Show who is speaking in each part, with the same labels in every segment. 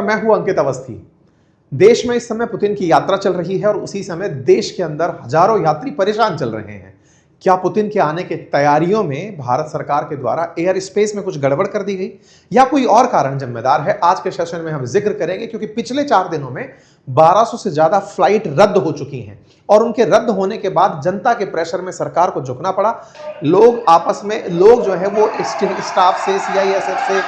Speaker 1: मैं हूं अंकित अवस्थी। देश में इस समय पुतिन की यात्रा चल रही है और उसी समय देश के अंदर हजारों यात्री परेशान चल रहे हैं। क्या पुतिन के आने की तैयारियों में भारत सरकार के द्वारा एयर स्पेस में कुछ गड़बड़ कर दी गई या कोई और कारण जिम्मेदार है? आज के सेशन में हम जिक्र करेंगे, क्योंकि पिछले 4 दिनों में 1200 से ज्यादा फ्लाइट रद्द हो चुकी हैं और उनके रद्द होने के बाद जनता के प्रेशर में सरकार को झुकना पड़ा। लोग आपस में जो है वो स्टाफ से, सीआईएसएफ से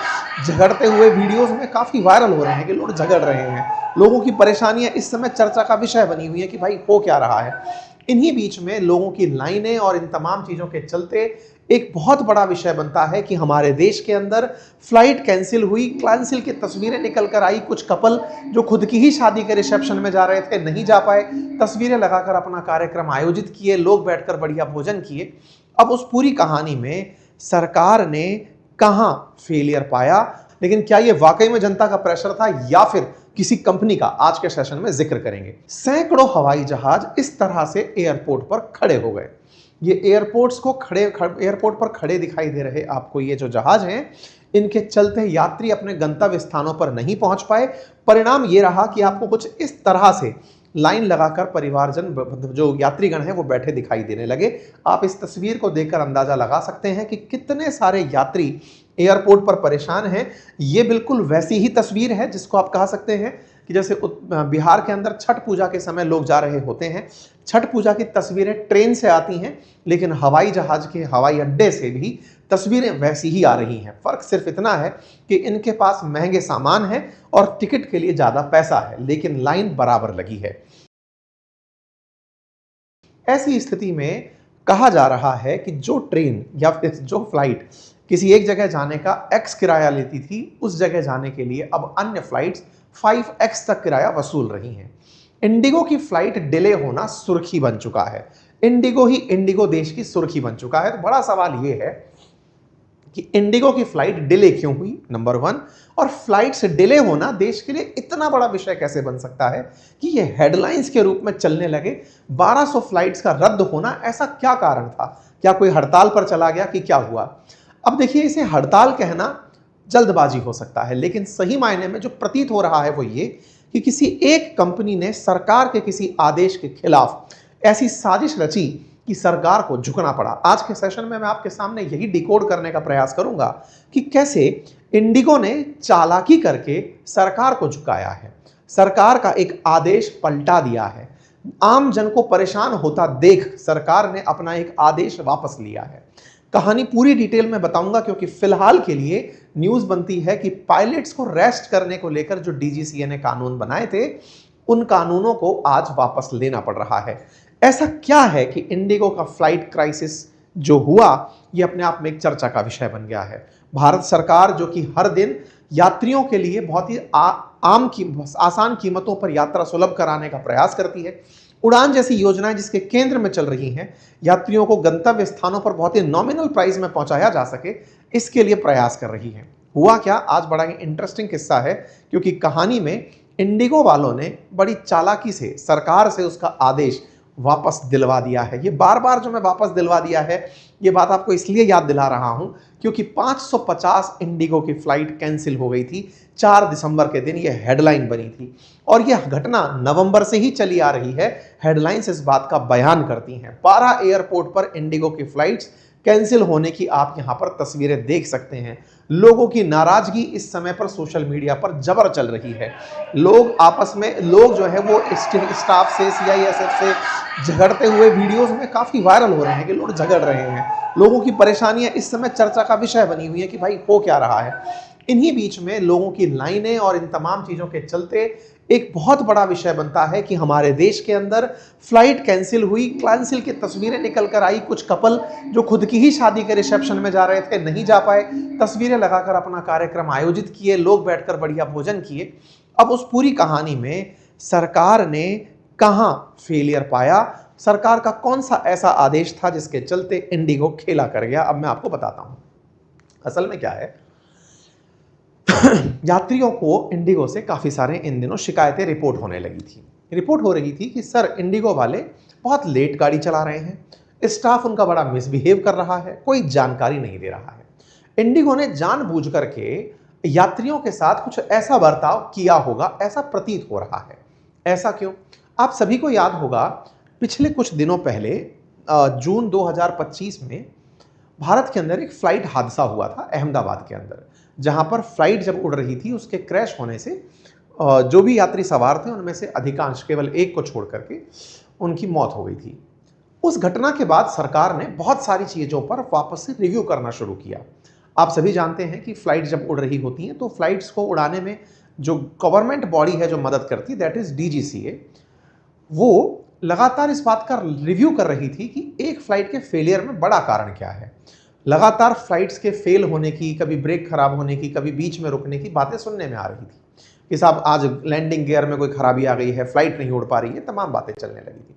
Speaker 1: झगड़ते हुए वीडियोस में काफी वायरल हो रहे हैं कि लोग झगड़ रहे हैं। लोगों की परेशानियां इस समय चर्चा का विषय बनी हुई है कि भाई हो क्या रहा है। इन्हीं बीच में लोगों की लाइनें और इन तमाम चीजों के चलते एक बहुत बड़ा विषय बनता है कि हमारे देश के अंदर फ्लाइट कैंसिल हुई, कैंसिल की तस्वीरें निकल कर आई। कुछ कपल जो खुद की ही शादी के रिसेप्शन में जा रहे थे नहीं जा पाए, तस्वीरें लगाकर अपना कार्यक्रम आयोजित किए, लोग बैठकर बढ़िया भोजन किए। अब उस पूरी कहानी में सरकार ने कहां फेलियर पाया, लेकिन क्या यह वाकई में जनता का प्रेशर था या फिर किसी कंपनी का, आज के सेशन में जिक्र करेंगे। सैकड़ों हवाई जहाज इस तरह से एयरपोर्ट पर खड़े हो गए। ये एयरपोर्ट पर खड़े दिखाई दे रहे आपको ये जो जहाज हैं, इनके चलते यात्री अपने गंतव्य स्थानों पर नहीं पहुंच पाए। परिणाम ये रहा कि आपको कुछ इस तरह से लाइन लगाकर परिवारजन जो यात्रीगण हैं वो बैठे दिखाई देने लगे। आप इस तस्वीर को देखकर अंदाजा लगा सकते हैं कि कितने सारे यात्री एयरपोर्ट पर परेशान हैं। ये बिल्कुल वैसी ही तस्वीर है जिसको आप कह सकते हैं कि जैसे बिहार के अंदर छठ पूजा के समय लोग जा रहे होते हैं। छठ पूजा की तस्वीरें ट्रेन से आती हैं, लेकिन हवाई जहाज के हवाई अड्डे से भी तस्वीरें वैसी ही आ रही हैं। फर्क सिर्फ इतना है कि इनके पास महंगे सामान है और टिकट के लिए ज्यादा पैसा है, लेकिन लाइन बराबर लगी है। ऐसी स्थिति में कहा जा रहा है कि जो ट्रेन या फिर जो फ्लाइट किसी एक जगह जाने का x किराया लेती थी, उस जगह जाने के लिए अब अन्य फ्लाइट्स 5x तक किराया वसूल रही हैं। इंडिगो की फ्लाइट डिले होना सुर्खी बन चुका है। इंडिगो देश की सुर्खी बन चुका है। तो बड़ा सवाल यह है कि इंडिगो की फ्लाइट डिले क्यों हुई, नंबर 1, और फ्लाइट से डिले होना देश के लिए इतना बड़ा विषय कैसे बन सकता है कि यह हेडलाइंस के रूप में चलने लगे। 1200 फ्लाइट्स का रद्द होना, ऐसा क्या कारण था? क्या कोई हड़ताल पर चला गया कि क्या हुआ? अब देखिए, इसे हड़ताल कहना जल्दबाजी हो सकता है, लेकिन सही मायने में जो प्रतीत हो रहा है वो ये कि किसी एक कंपनी ने सरकार के किसी आदेश के खिलाफ ऐसी साजिश रची कि सरकार को झुकना पड़ा। आज के सेशन में मैं आपके सामने यही डिकोड करने का प्रयास करूंगा कि कैसे इंडिगो ने चालाकी करके सरकार को झुकाया है, सरकार का एक आदेश पलटा दिया है। आम जन को परेशान होता देख सरकार ने अपना एक आदेश वापस लिया है। कहानी पूरी डिटेल में बताऊंगा, क्योंकि फिलहाल के लिए न्यूज बनती है कि पायलट्स को रेस्ट करने को लेकर जो डीजीसीए ने कानून बनाए थे, उन कानूनों को आज वापस लेना पड़ रहा है। ऐसा क्या है कि इंडिगो का फ्लाइट क्राइसिस जो हुआ, यह अपने आप में एक चर्चा का विषय बन गया है। भारत सरकार जो कि हर दिन यात्रियों के लिए बहुत ही आसान कीमतों पर यात्रा सुलभ कराने का प्रयास करती है, उड़ान जैसी योजनाएं जिसके केंद्र में चल रही हैं, यात्रियों को गंतव्य स्थानों पर बहुत ही नॉमिनल प्राइस में पहुंचाया जा सके, इसके लिए प्रयास कर रही है। हुआ क्या, आज बड़ा ही इंटरेस्टिंग किस्सा है, क्योंकि कहानी में इंडिगो वालों ने बड़ी चालाकी से सरकार से उसका आदेश वापस दिलवा दिया है। ये बार बार जो मैं वापस दिलवा दिया है, ये बात आपको इसलिए याद दिला रहा हूं क्योंकि 550 इंडिगो की फ्लाइट कैंसिल हो गई थी 4 दिसंबर के दिन। यह हेडलाइन बनी थी और यह घटना नवंबर से ही चली आ रही है। हेडलाइंस इस बात का बयान करती हैं। 12 एयरपोर्ट पर इंडिगो की फ्लाइट्स कैंसिल होने की आप यहां पर तस्वीरें देख सकते हैं। लोगों की नाराजगी इस समय पर सोशल मीडिया पर जबर चल रही है। लोग आपस में जो है वो स्टाफ से, सीआईएसएफ से झगड़ते हुए वीडियोस में काफी वायरल हो रहे हैं कि लोग झगड़ रहे हैं। लोगों की परेशानियां इस समय चर्चा का विषय बनी हुई है कि भाई हो क्या रहा है। इन्हीं बीच में लोगों की लाइनें और इन तमाम चीजों के चलते एक बहुत बड़ा विषय बनता है कि हमारे देश के अंदर फ्लाइट कैंसिल हुई, कैंसिल की तस्वीरें निकल कर आई। कुछ कपल जो खुद की ही शादी के रिसेप्शन में जा रहे थे नहीं जा पाए, तस्वीरें लगाकर अपना कार्यक्रम आयोजित किए, लोग बैठकर बढ़िया भोजन किए। अब उस पूरी कहानी में सरकार ने कहां फेलियर पाया, सरकार का कौन सा ऐसा आदेश था जिसके चलते इंडिगो खेला कर गया? अब मैं आपको बताता हूं। असल में क्या है, यात्रियों को इंडिगो से काफी सारे इन दिनों शिकायतें रिपोर्ट होने लगी थी। रिपोर्ट हो रही थी कि सर, इंडिगो वाले बहुत लेट गाड़ी चला रहे हैं, स्टाफ उनका बड़ा मिसबिहेव कर रहा है, कोई जानकारी नहीं दे रहा है। इंडिगो ने जानबूझ करके यात्रियों के साथ कुछ ऐसा बर्ताव किया होगा, ऐसा प्रतीत हो रहा है। ऐसा क्यों? आप सभी को याद होगा, पिछले कुछ दिनों पहले जून 2025 में भारत के अंदर एक फ्लाइट हादसा हुआ था अहमदाबाद के अंदर, जहां पर फ्लाइट जब उड़ रही थी उसके क्रैश होने से जो भी यात्री सवार थे उनमें से अधिकांश, केवल एक को छोड़ करके, उनकी मौत हो गई थी। उस घटना के बाद सरकार ने बहुत सारी चीज़ों पर वापस से रिव्यू करना शुरू किया। आप सभी जानते हैं कि फ्लाइट जब उड़ रही होती हैं तो फ्लाइट्स को उड़ाने में जो गवर्नमेंट बॉडी है जो मदद करती है, दैट इज डीजीसीए, वो लगातार इस बात का रिव्यू कर रही थी कि एक फ्लाइट के फेलियर में बड़ा कारण क्या है। लगातार फ्लाइट्स के फेल होने की, कभी ब्रेक खराब होने की, कभी बीच में रुकने की बातें सुनने में आ रही थी कि साहब आज लैंडिंग गियर में कोई खराबी आ गई है, फ्लाइट नहीं उड़ पा रही है, तमाम बातें चलने लगी थी।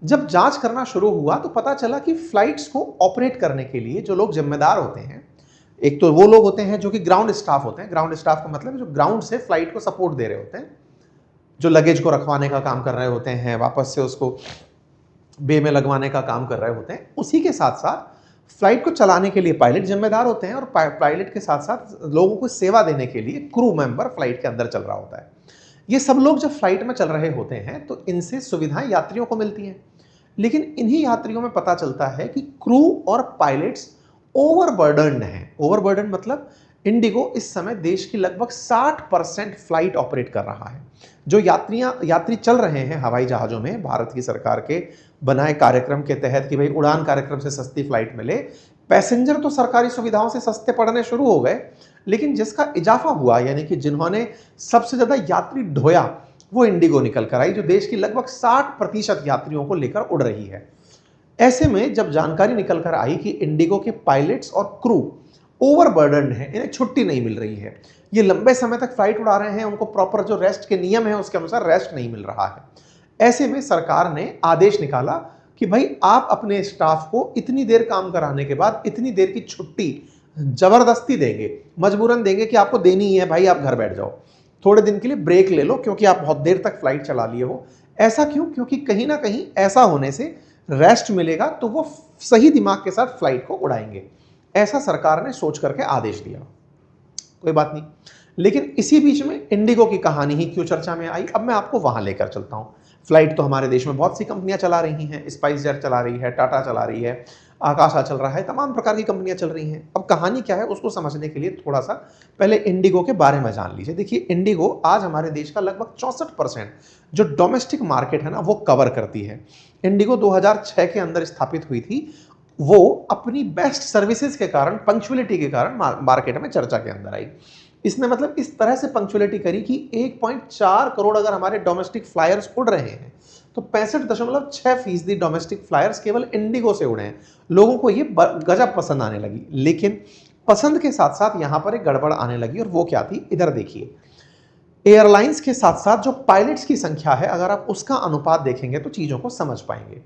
Speaker 1: जब जांच करना शुरू हुआ तो पता चला कि फ्लाइट्स को ऑपरेट करने के लिए जो लोग जिम्मेदार होते हैं, एक तो वो लोग होते हैं जो कि ग्राउंड स्टाफ होते हैं। ग्राउंड स्टाफ का मतलब है जो ग्राउंड से फ्लाइट को सपोर्ट दे रहे होते हैं, जो लगेज को रखवाने का काम कर रहे होते हैं, वापस से उसको बे में लगवाने का काम कर रहे होते हैं। उसी के साथ साथ फ्लाइट को चलाने के लिए पायलट जिम्मेदार होते हैं, और पायलट के साथ साथ लोगों को सेवा देने के लिए क्रू मेंबर फ्लाइट के अंदर चल रहा होता है। ये सब लोग जब फ्लाइट में चल रहे होते हैं तो इनसे सुविधाएं यात्रियों को मिलती हैं, लेकिन इन्हीं यात्रियों में पता चलता है कि क्रू और पायलट्स ओवरबर्डन्ड हैं। ओवरबर्डन मतलब इंडिगो इस समय देश की लगभग 60% फ्लाइट ऑपरेट कर रहा है। जो यात्री चल रहे हैं हवाई जहाज़ों में, भारत की सरकार के बनाए कार्यक्रम के तहत कि भाई उड़ान कार्यक्रम से सस्ती फ्लाइट मिले, पैसेंजर तो सरकारी सुविधाओं से सस्ते पड़ने शुरू हो गए, लेकिन जिसका इजाफा हुआ, यानी कि जिन्होंने सबसे ज़्यादा यात्री ढोया, वो इंडिगो निकल कर आई, जो देश की लगभग 60% यात्रियों को लेकर उड़ रही है। ऐसे में जब जानकारी निकल कर आई कि इंडिगो के पायलट्स और क्रू ओवरबर्डन्ड हैं, इन्हें छुट्टी नहीं मिल रही है, ये लंबे समय तक फ्लाइट उड़ा रहे हैं, उनको प्रॉपर जो रेस्ट के नियम है उसके अनुसार रेस्ट नहीं मिल रहा है। ऐसे में सरकार ने आदेश निकाला कि भाई आप अपने स्टाफ को इतनी देर काम कराने के बाद इतनी देर की छुट्टी जबरदस्ती देंगे, मजबूरन देंगे कि आपको देनी ही है, भाई आप घर बैठ जाओ, थोड़े दिन के लिए ब्रेक ले लो क्योंकि आप बहुत देर तक फ्लाइट चला लिए हो। ऐसा क्यों? क्योंकि कहीं ना कहीं ऐसा होने से रेस्ट मिलेगा तो वो सही दिमाग के साथ फ्लाइट को उड़ाएंगे। ऐसा सरकार ने सोच करके आदेश दिया। कोई बात नहीं, लेकिन इसी बीच में इंडिगो की कहानी ही क्यों चर्चा में आई, अब मैं आपको वहां लेकर चलता हूं। फ्लाइट तो हमारे देश में बहुत सी कंपनियां चला रही हैं, स्पाइस जेट चला रही है, टाटा चला रही है, आकाशा चल रहा है, तमाम प्रकार की कंपनियां चल रही हैं। अब कहानी क्या है उसको समझने के लिए थोड़ा सा पहले इंडिगो के बारे में जान लीजिए। देखिए, इंडिगो आज हमारे देश का लगभग 64% जो डोमेस्टिक मार्केट है ना, वो कवर करती है। इंडिगो 2006 के अंदर स्थापित हुई थी। वो अपनी बेस्ट सर्विसेज के कारण, पंक्चुअलिटी के कारण मार्केट में चर्चा के अंदर आई। इसने मतलब इस तरह से पंक्चुअलिटी करी कि 1.4 करोड़ अगर हमारे डोमेस्टिक फ्लायर्स उड़ रहे हैं तो 65.6% डोमेस्टिक फ्लायर्स केवल इंडिगो से उड़े हैं। लोगों को ये गजब पसंद आने लगी, लेकिन पसंद के साथ साथ यहां पर एक गड़बड़ आने लगी, और वो क्या थी, इधर देखिए। एयरलाइंस के साथ साथ जो पायलट्स की संख्या है, अगर आप उसका अनुपात देखेंगे तो चीजों को समझ पाएंगे।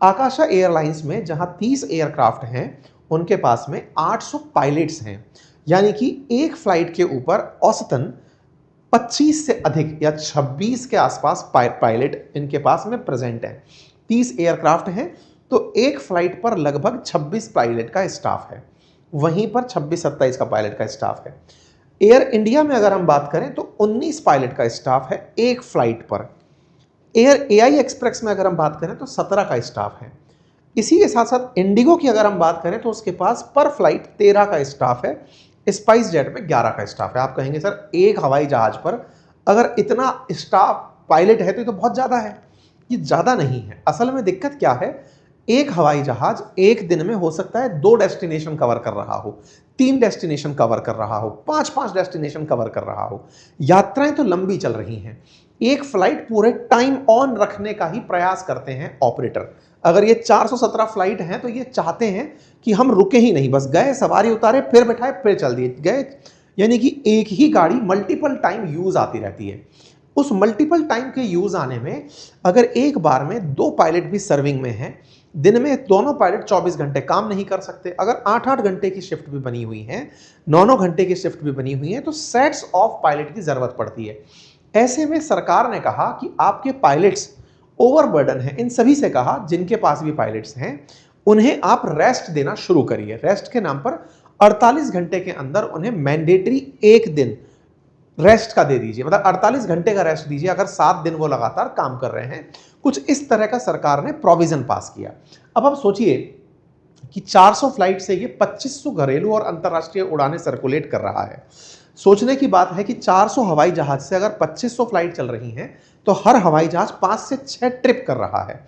Speaker 1: आकाशा एयरलाइंस में जहां 30 एयरक्राफ्ट हैं, उनके पास में 800 पायलट्स हैं, यानी कि एक फ्लाइट के ऊपर औसतन 25 से अधिक या 26 के आसपास पायलट इनके पास में प्रेजेंट है। 30 एयरक्राफ्ट हैं तो एक फ्लाइट पर लगभग 26 पायलट का स्टाफ है, वहीं पर 26-27 का पायलट का स्टाफ है। एयर इंडिया में अगर हम बात करें तो 19 पायलट का स्टाफ है एक फ्लाइट पर। एयर एआई एक्सप्रेस में अगर हम बात करें तो 17 का स्टाफ है। इसी के साथ साथ इंडिगो की अगर हम बात करें तो उसके पास पर फ्लाइट 13 का स्टाफ है, स्पाइस जेट में 11 का स्टाफ है। आप कहेंगे सर एक हवाई जहाज पर अगर इतना स्टाफ पायलट है तो ये तो बहुत ज़्यादा है। ये ज़्यादा नहीं है। असल में दिक्कत क्या है, एक हवाई जहाज एक दिन में हो सकता है 2 डेस्टिनेशन कवर कर रहा हो, 3 डेस्टिनेशन कवर कर रहा हो, 5-5 डेस्टिनेशन कवर कर रहा हो। यात्राएं तो लंबी चल रही हैं। एक फ्लाइट पूरे टाइम ऑन रखने का ही प्रयास करते हैं ऑपरेटर। अगर ये 417 फ्लाइट हैं तो ये चाहते हैं कि हम रुके ही नहीं, बस गए, सवारी उतारे, फिर बैठाए, फिर चल दिए गए, यानी कि एक ही गाड़ी मल्टीपल टाइम यूज आती रहती है। उस मल्टीपल टाइम के यूज आने में अगर एक बार में 2 पायलट भी सर्विंग में हैं, दिन में दोनों पायलट 24 घंटे काम नहीं कर सकते। अगर 8-8 घंटे की शिफ्ट भी बनी हुई है, 9-9 घंटे की शिफ्ट भी बनी हुई है, तो सेट्स ऑफ पायलट की जरूरत पड़ती है। ऐसे में सरकार ने कहा कि आपके पायलट्स ओवरबर्डन है। इन सभी से कहा जिनके पास भी पायलट्स हैं उन्हें आप रेस्ट देना शुरू करिए। रेस्ट के नाम पर 48 घंटे के अंदर उन्हें मैंडेटरी एक दिन रेस्ट का दे दीजिए, मतलब 48 घंटे का रेस्ट दीजिए अगर 7 दिन वो लगातार काम कर रहे हैं। कुछ इस तरह का सरकार ने प्रोविजन पास किया। अब आप सोचिए कि 400 फ्लाइट से ये 2500 घरेलू और अंतर्राष्ट्रीय उड़ानें सर्कुलेट कर रहा है। सोचने की बात है कि 400 हवाई जहाज से अगर 2500 फ्लाइट चल रही हैं तो हर हवाई जहाज 5 से 6 ट्रिप कर रहा है,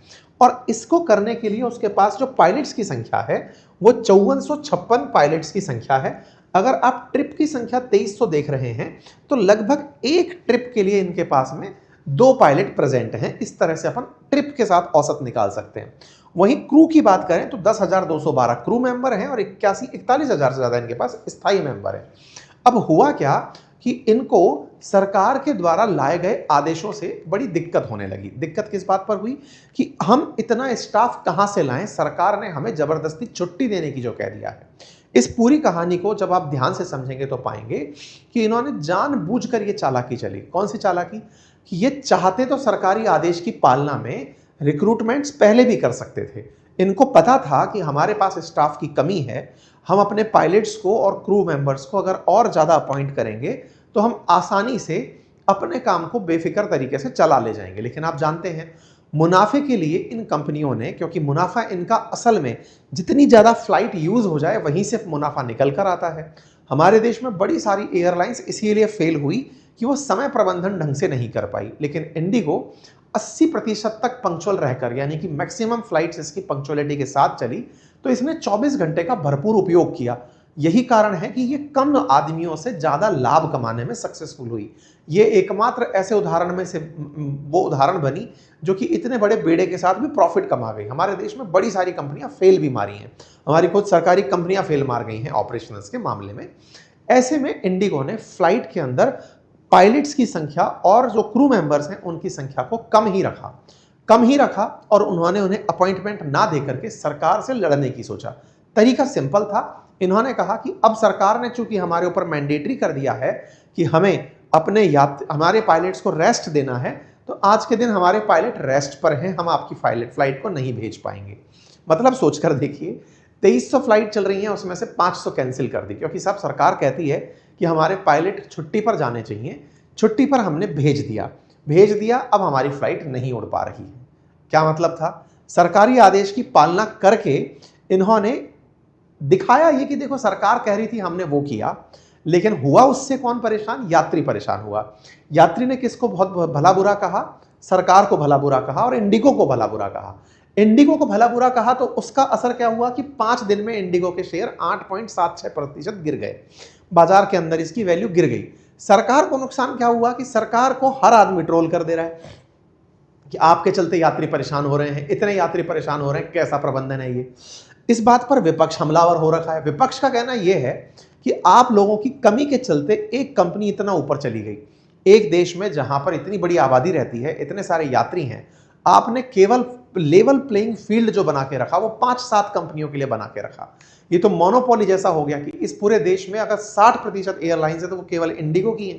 Speaker 1: और इसको करने के लिए उसके पास जो पायलट्स की संख्या है वो 5456 पायलट्स की संख्या है। अगर आप ट्रिप की संख्या 2300 देख रहे हैं तो लगभग एक ट्रिप के लिए इनके पास में 2 पायलट प्रेजेंट हैं। इस तरह से अपन ट्रिप के साथ औसत निकाल सकते हैं। वहीं क्रू की बात करें तो 10,212 क्रू मेंबर हैं और 41,000 से ज्यादा इनके पास स्थायी मेंबर हैं। अब हुआ क्या कि इनको सरकार के द्वारा लाए गए आदेशों से बड़ी दिक्कत होने लगी। दिक्कत किस बात पर हुई कि हम इतना स्टाफ कहां से लाएं, सरकार ने हमें जबरदस्ती छुट्टी देने की जो कह दिया है। इस पूरी कहानी को जब आप ध्यान से समझेंगे तो पाएंगे कि इन्होंने जानबूझकर ये चालाकी चली। कौन सी चालाकी? कि ये चाहते तो सरकारी आदेश की पालना में रिक्रूटमेंट्स पहले भी कर सकते थे। इनको पता था कि हमारे पास स्टाफ की कमी है, हम अपने पायलट्स को और क्रू मेंबर्स को अगर और ज़्यादा अपॉइंट करेंगे तो हम आसानी से अपने काम को बेफिक्र तरीके से चला ले जाएंगे। लेकिन आप जानते हैं मुनाफे के लिए इन कंपनियों ने, क्योंकि मुनाफा इनका असल में जितनी ज़्यादा फ्लाइट यूज़ हो जाए वहीं से मुनाफा निकल कर आता है। हमारे देश में बड़ी सारी एयरलाइंस इसीलिए फेल हुई कि वो समय प्रबंधन ढंग से नहीं कर पाई। लेकिन इंडिगो 80% तक पंक्चुअल रहकर, यानी कि मैक्सिमम फ्लाइट्स इसकी पंक्चुअलिटी के साथ चली, तो इसने 24 घंटे का भरपूर उपयोग किया। यही कारण है कि ये कम आदमियों से ज्यादा लाभ कमाने में सक्सेसफुल हुई। ये एकमात्र ऐसे उदाहरण में से वो उदाहरण बनी जो कि इतने बड़े बेड़े के साथ भी प्रॉफिट कमा गई। हमारे देश में बड़ी सारी कंपनियां फेल भी मारी हैं, हमारी खुद सरकारी कंपनियां फेल मार गई हैं ऑपरेशंस के मामले में। ऐसे में इंडिगो ने फ्लाइट के अंदर पायलट्स की संख्या और जो क्रू मेंबर्स हैं उनकी संख्या को कम ही रखा और उन्होंने उन्हें अपॉइंटमेंट ना देकर के सरकार से लड़ने की सोचा। तरीका सिंपल था। इन्होंने कहा कि अब सरकार ने चूंकि हमारे ऊपर मैंडेटरी कर दिया है कि हमें हमारे पायलट्स को रेस्ट देना है, तो आज के दिन हमारे पायलट रेस्ट पर हैं, हम आपकी फ्लाइट को नहीं भेज पाएंगे। मतलब सोचकर देखिए, 2300 फ्लाइट चल रही हैं, उसमें से 500 कैंसिल कर दी, क्योंकि साहब सरकार कहती है कि हमारे पायलट छुट्टी पर जाने चाहिए। छुट्टी पर हमने भेज दिया, अब हमारी फ्लाइट नहीं उड़ पा रही है। क्या मतलब था? सरकारी आदेश की पालना करके इन्होंने दिखाया ये कि देखो सरकार कह रही थी हमने वो किया, लेकिन हुआ उससे कौन परेशान? यात्री परेशान हुआ। यात्री ने किसको बहुत भला बुरा कहा? सरकार को भला बुरा कहा और इंडिगो को भला बुरा कहा। इंडिगो को भला बुरा कहा तो उसका असर क्या हुआ कि 5 दिन में इंडिगो के शेयर 8.76% गिर गए, बाजार के अंदर इसकी वैल्यू गिर गई। सरकार को नुकसान क्या हुआ कि सरकार को हर आदमी ट्रोल कर दे रहा है कि आपके चलते यात्री परेशान हो रहे हैं, इतने यात्री परेशान हो रहे हैं, कैसा प्रबंधन है ये। इस बात पर विपक्ष हमलावर हो रखा है। विपक्ष का कहना यह है कि आप लोगों की कमी के चलते एक कंपनी इतना ऊपर चली गई। एक देश में जहां पर इतनी बड़ी आबादी रहती है, इतने सारे यात्री हैं, आपने केवल लेवल प्लेइंग फील्ड जो बना के रखा वो 5-7 कंपनियों के लिए बना के रखा। ये तो मोनोपोली जैसा हो गया कि इस पूरे देश में अगर 60% एयरलाइंस है तो वो केवल इंडिगो की है।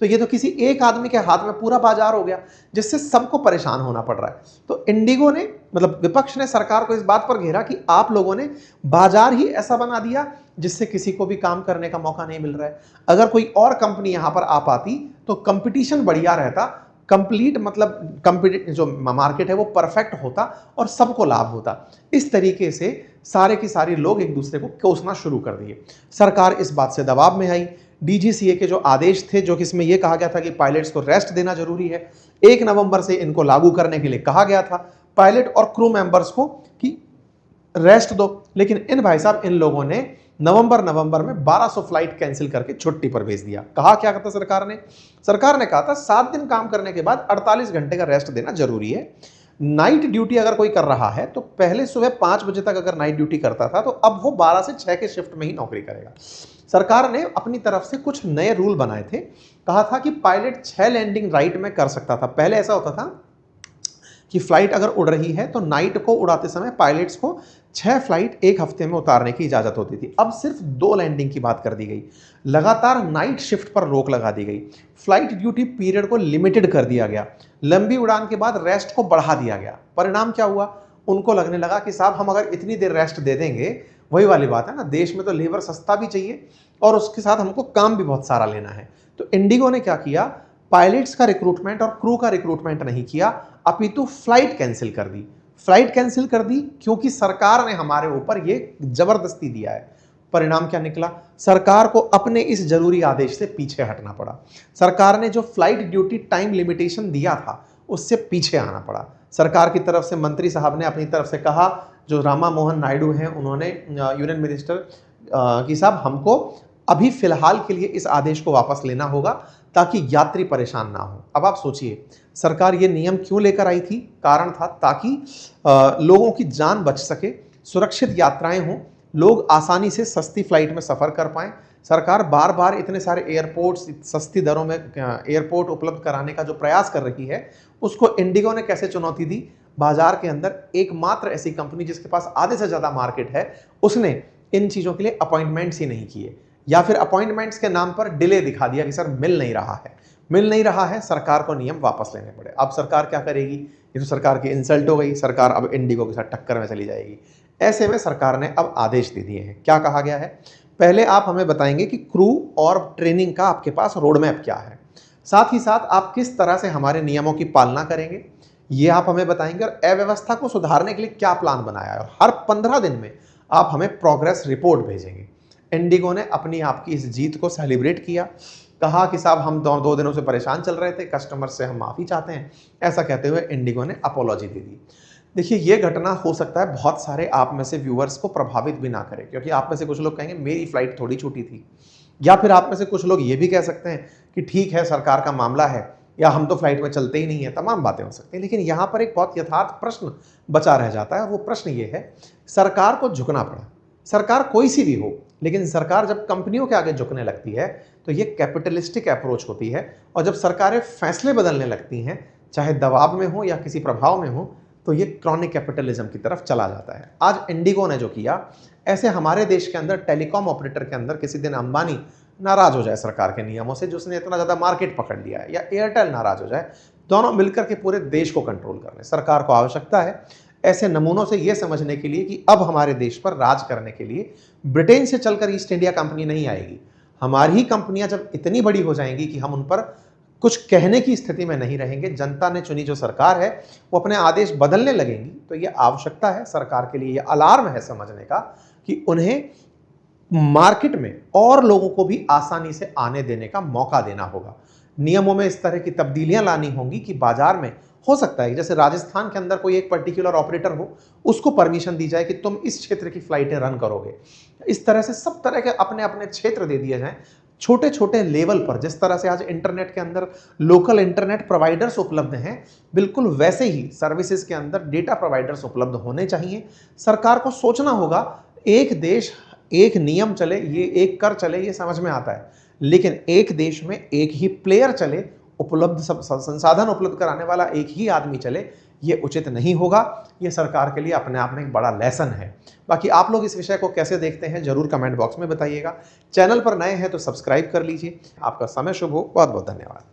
Speaker 1: तो ये तो किसी एक आदमी के हाथ में पूरा बाजार हो गया, जिससे सबको परेशान होना पड़ रहा है। तो इंडिगो ने, मतलब विपक्ष ने सरकार को इस बात पर घेरा कि आप लोगों ने बाजार ही ऐसा बना दिया जिससे किसी को भी काम करने का मौका नहीं मिल रहा है। अगर कोई और कंपनी यहां पर आ पाती तो कंपटीशन बढ़िया रहता, जो मार्केट है वो परफेक्ट होता और सबको लाभ होता। इस तरीके से सारे के सारे लोग एक दूसरे को कोसना शुरू कर दिए। सरकार इस बात से दबाव में आई। डीजीसीए के जो आदेश थे, जो कि इसमें यह कहा गया था कि पायलट्स को रेस्ट देना जरूरी है, 1 नवंबर से इनको लागू करने के लिए कहा गया था पायलट और क्रू मेंबर्स को कि रेस्ट दो। लेकिन इन भाई साहब, इन लोगों ने नवंबर में 1200 फ्लाइट कैंसिल करके छुट्टी पर भेज दिया। कहा क्या कहता सरकार ने कहा था 7 दिन काम करने के बाद 48 घंटे का रेस्ट देना जरूरी है। नाइट ड्यूटी अगर कोई कर रहा है तो पहले सुबह 5 बजे तक अगर नाइट ड्यूटी करता था तो अब वो 12 से 6 के शिफ्ट में ही नौकरी करेगा। सरकार ने अपनी तरफ से कुछ नए रूल बनाए थे। कहा था कि पायलट 6 लैंडिंग राइट में कर सकता था। पहले ऐसा होता था कि फ्लाइट अगर उड़ रही है तो नाइट को उड़ाते समय पायलट्स को 6 फ्लाइट एक हफ्ते में उतारने की इजाजत होती थी। अब सिर्फ 2 लैंडिंग की बात कर दी गई। लगातार नाइट शिफ्ट पर रोक लगा दी गई। फ्लाइट ड्यूटी पीरियड को लिमिटेड कर दिया गया। लंबी उड़ान के बाद रेस्ट को बढ़ा दिया गया। परिणाम क्या हुआ? उनको लगने लगा कि साहब हम अगर इतनी देर रेस्ट दे देंगे, वही वाली बात है ना, देश में तो लेबर सस्ता भी चाहिए और उसके साथ हमको काम भी बहुत सारा लेना है। तो इंडिगो ने क्या किया, पायलट्स का रिक्रूटमेंट और क्रू का रिक्रूटमेंट नहीं किया, अपितु फ्लाइट कैंसिल कर दी। फ्लाइट कैंसिल कर दी क्योंकि सरकार ने हमारे ऊपर ये जबरदस्ती दिया है। परिणाम क्या निकला, सरकार को अपने इस जरूरी आदेश से पीछे हटना पड़ा। सरकार ने जो फ्लाइट ड्यूटी टाइम लिमिटेशन दिया था उससे पीछे आना पड़ा। सरकार की तरफ से मंत्री साहब ने अपनी तरफ से कहा, जो रामा मोहन नायडू हैं उन्होंने, यूनियन मिनिस्टर कि साहब हमको अभी फिलहाल के लिए इस आदेश को वापस लेना होगा ताकि यात्री परेशान ना हो। अब आप सोचिए सरकार ये नियम क्यों लेकर आई थी, कारण था ताकि लोगों की जान बच सके, सुरक्षित यात्राएं हों, लोग आसानी से सस्ती फ्लाइट में सफ़र कर पाएं। सरकार बार बार इतने सारे एयरपोर्ट्स सस्ती दरों में एयरपोर्ट उपलब्ध कराने का जो प्रयास कर रही है, उसको इंडिगो ने कैसे चुनौती दी, बाजार के अंदर एकमात्र ऐसी कंपनी जिसके पास आधे से ज़्यादा मार्केट है, उसने इन चीज़ों के लिए अपॉइंटमेंट्स ही नहीं किए, या फिर अपॉइंटमेंट्स के नाम पर डिले दिखा दिया कि सर मिल नहीं रहा है, सरकार को नियम वापस लेने पड़े। अब सरकार क्या करेगी, ये तो सरकार की इंसल्ट हो गई, सरकार अब इंडिगो के साथ टक्कर में चली जाएगी। ऐसे में सरकार ने अब आदेश दे दिए हैं। क्या कहा गया है, पहले आप हमें बताएंगे कि क्रू और ट्रेनिंग का आपके पास रोड मैप क्या है, साथ ही साथ आप किस तरह से हमारे नियमों की पालना करेंगे ये आप हमें बताएंगे, और अव्यवस्था को सुधारने के लिए क्या प्लान बनाया है, और हर 15 दिन में आप हमें प्रोग्रेस रिपोर्ट भेजेंगे। इंडिगो ने अपनी आपकी इस जीत को सेलिब्रेट किया, कहा कि साहब हम 2 दिनों से परेशान चल रहे थे, कस्टमर से हम माफ़ी चाहते हैं। ऐसा कहते हुए इंडिगो ने अपोलॉजी दे दी। देखिए ये घटना हो सकता है बहुत सारे आप में से व्यूअर्स को प्रभावित भी ना करे, क्योंकि आप में से कुछ लोग कहेंगे मेरी फ्लाइट थोड़ी छूटी थी, या फिर आप में से कुछ लोग ये भी कह सकते हैं कि ठीक है सरकार का मामला है, या हम तो फ्लाइट में चलते ही नहीं है, तमाम बातें हो सकती हैं। लेकिन यहाँ पर एक बहुत यथार्थ प्रश्न बचा रह जाता है, वो प्रश्न ये है, सरकार को झुकना पड़ा, सरकार कोई सी भी हो, लेकिन सरकार जब कंपनियों के आगे झुकने लगती है तो ये कैपिटलिस्टिक अप्रोच होती है, और जब सरकारें फैसले बदलने लगती हैं, चाहे दबाव में हो या किसी प्रभाव में हो, तो ये क्रॉनिक कैपिटलिज्म की तरफ चला जाता है। आज इंडिगो ने जो किया, ऐसे हमारे देश के अंदर टेलीकॉम ऑपरेटर के अंदर किसी दिन अंबानी नाराज हो जाए सरकार के नियमों से जो उसने इतना ज़्यादा मार्केट पकड़ लिया है, या एयरटेल नाराज हो जाए, दोनों मिलकर के पूरे देश को कंट्रोल कर लें। सरकार को आवश्यकता है ऐसे नमूनों से ये समझने के लिए कि अब हमारे देश पर राज करने के लिए ब्रिटेन से चलकर ईस्ट इंडिया कंपनी नहीं आएगी। हमारी ही कंपनियां जब इतनी बड़ी हो जाएंगी कि हम उन पर कुछ कहने की स्थिति में नहीं रहेंगे, जनता ने चुनी जो सरकार है वो अपने आदेश बदलने लगेंगी, तो ये आवश्यकता है सरकार के लिए, ये अलार्म है समझने का कि उन्हें मार्केट में और लोगों को भी आसानी से आने देने का मौका देना होगा। नियमों में इस तरह की तब्दीलियां लानी होंगी कि बाजार में हो सकता है जैसे राजस्थान के अंदर कोई एक पर्टिकुलर ऑपरेटर हो, उसको परमिशन दी जाए कि तुम इस क्षेत्र की फ्लाइटें रन करोगे। इस तरह से सब तरह के अपने अपने क्षेत्र दे दिए जाएं, छोटे छोटे लेवल पर। जिस तरह से आज इंटरनेट के अंदर लोकल इंटरनेट प्रोवाइडर्स उपलब्ध हैं, बिल्कुल वैसे ही सर्विसेज के अंदर डेटा प्रोवाइडर्स उपलब्ध होने चाहिए। सरकार को सोचना होगा, एक देश एक नियम चले, ये एक कर चले, ये समझ में आता है, लेकिन एक देश में एक ही प्लेयर चले, उपलब्ध सब संसाधन उपलब्ध कराने वाला एक ही आदमी चले, ये उचित नहीं होगा। ये सरकार के लिए अपने आप में एक बड़ा लेसन है। बाकी आप लोग इस विषय को कैसे देखते हैं जरूर कमेंट बॉक्स में बताइएगा। चैनल पर नए हैं तो सब्सक्राइब कर लीजिए। आपका समय शुभ हो। बहुत बहुत धन्यवाद।